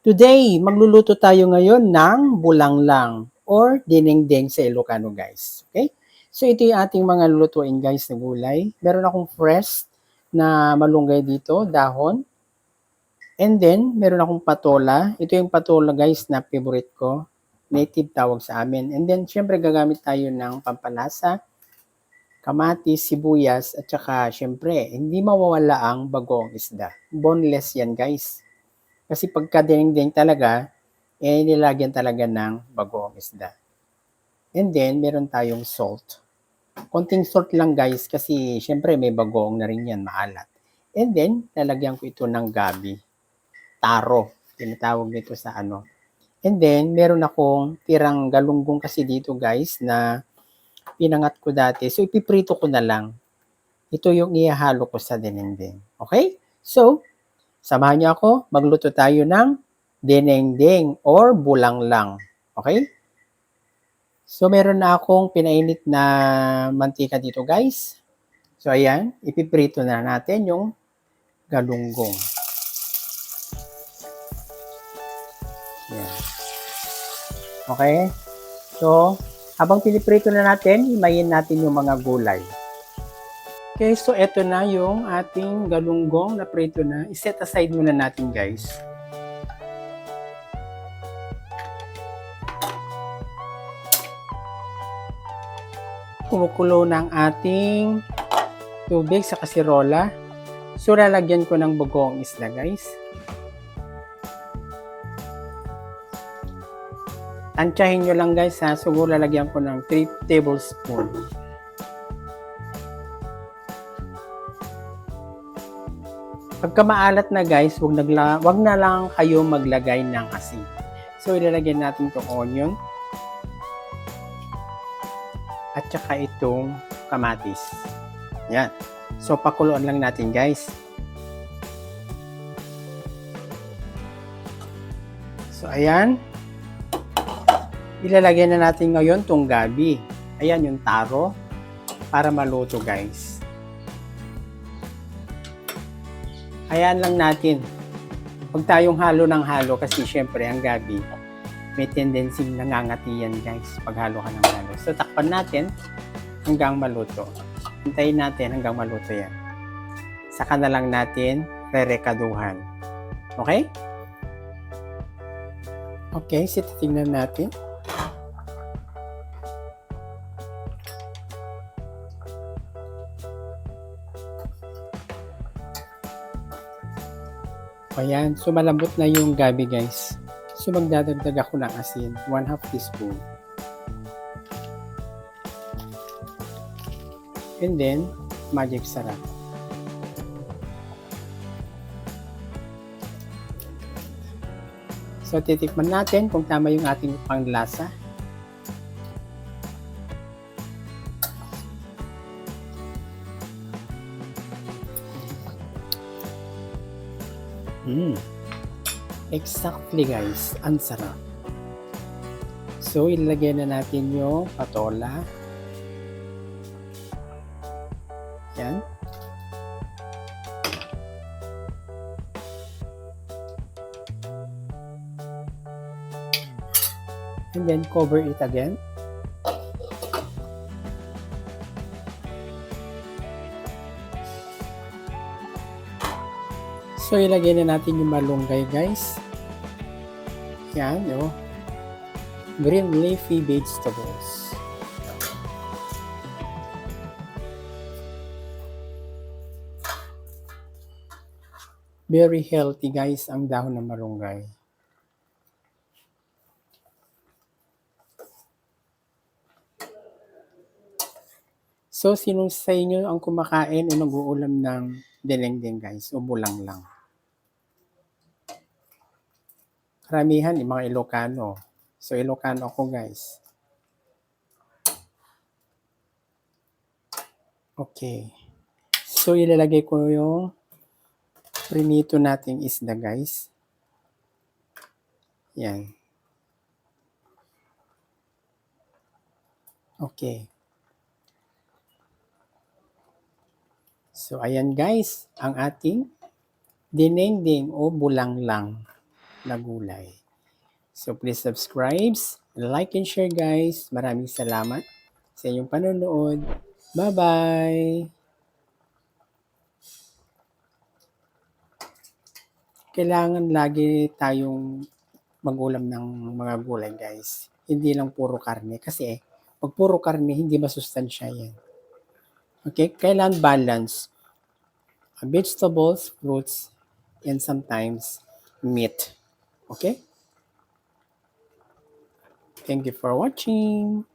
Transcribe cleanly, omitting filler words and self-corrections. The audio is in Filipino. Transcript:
Today, magluluto tayo ngayon ng bulanglang or dinengdeng sa Ilocano guys. Okay? So ito yung ating mga lulutuin guys na gulay. Meron akong fresh na malunggay dito, dahon. And then, meron akong patola. Ito yung patola guys na favorite ko. Native tawag sa amin. And then, syempre gagamit tayo ng pampalasa, kamatis, sibuyas, at saka syempre, hindi mawawala ang bagoong isda. Boneless yan guys. Kasi pagka dinding talaga, nilagyan talaga ng bagoong isda. And then, meron tayong salt. Konting salt lang guys kasi syempre may bagoong na rin yan, maalat. And then, lalagyan ko ito ng gabi. Taro, tinatawag nito sa ano. And then, meron akong tirang galunggong kasi dito guys na pinangat ko dati. So, ipiprito ko na lang. Ito yung ihahalo ko sa dinengdeng. Okay? So, samahan niyo ako, magluto tayo ng dinengdeng or bulanglang. Okay? So, meron na akong pinainit na mantika dito, guys. So, ayan, ipiprito na natin yung galunggong. Ayan. Okay? So, habang piniprito na natin, himayin natin yung mga gulay. Okay, so eto na yung ating galunggong na prito na. I-set aside muna natin, guys. Kumukulo ng ating tubig sa kasirola. So, lalagyan ko ng bagoong isda, guys. Tansyahin nyo lang, guys, ha. Siguro lalagyan ko ng 3 tablespoon. Pagka maalat na, guys, wag na lang kayo maglagay ng asin. So, ilalagyan natin itong onion. At saka itong kamatis. Yan. So, pakuluan lang natin, guys. So, ayan. Ilalagay na natin ngayon itong gabi. Ayan yung taro para maluto, guys. Ayan lang natin. Huwag tayong halo ng halo kasi syempre ang gabi may tendency nangangati yan, guys, pag halo ka ng halo. So, takpan natin hanggang maluto. Hintayin natin hanggang maluto yan. Saka na lang natin rerekaduhan. Okay? Okay, so titignan natin. Ayan, so malambot na yung gabi, guys. So magdadagdag ako ng asin, 1/2 teaspoon. And then, magic sarap. So titikman natin kung tama yung ating panglasa. Exactly, guys, ang sarap. So ilagay na natin yung patola. Yan. And then cover it again. So, ilagay na natin yung malunggay, guys. Yan, oh. Green leafy vegetables. Very healthy, guys, ang dahon ng malunggay. So, sino sa inyo ang kumakain o nag-uulam ng dinengdeng, guys, o bulanglang? Karamihan, yung mga Ilocano. So, Ilocano ako, guys. Okay. So, ilalagay ko yung prinito nating isda, guys. Yan. Okay. So, ayan, guys, ang ating dinengdeng o bulanglang na gulay. So please subscribe, like and share guys. Maraming salamat sa inyong panonood. Bye-bye! Kailangan lagi tayong mag-ulam ng mga gulay guys. Hindi lang puro karne kasi pag puro karne hindi masustansya yan. Okay? Kailangan balance. Vegetables, fruits, and sometimes meat. Okay? Thank you for watching.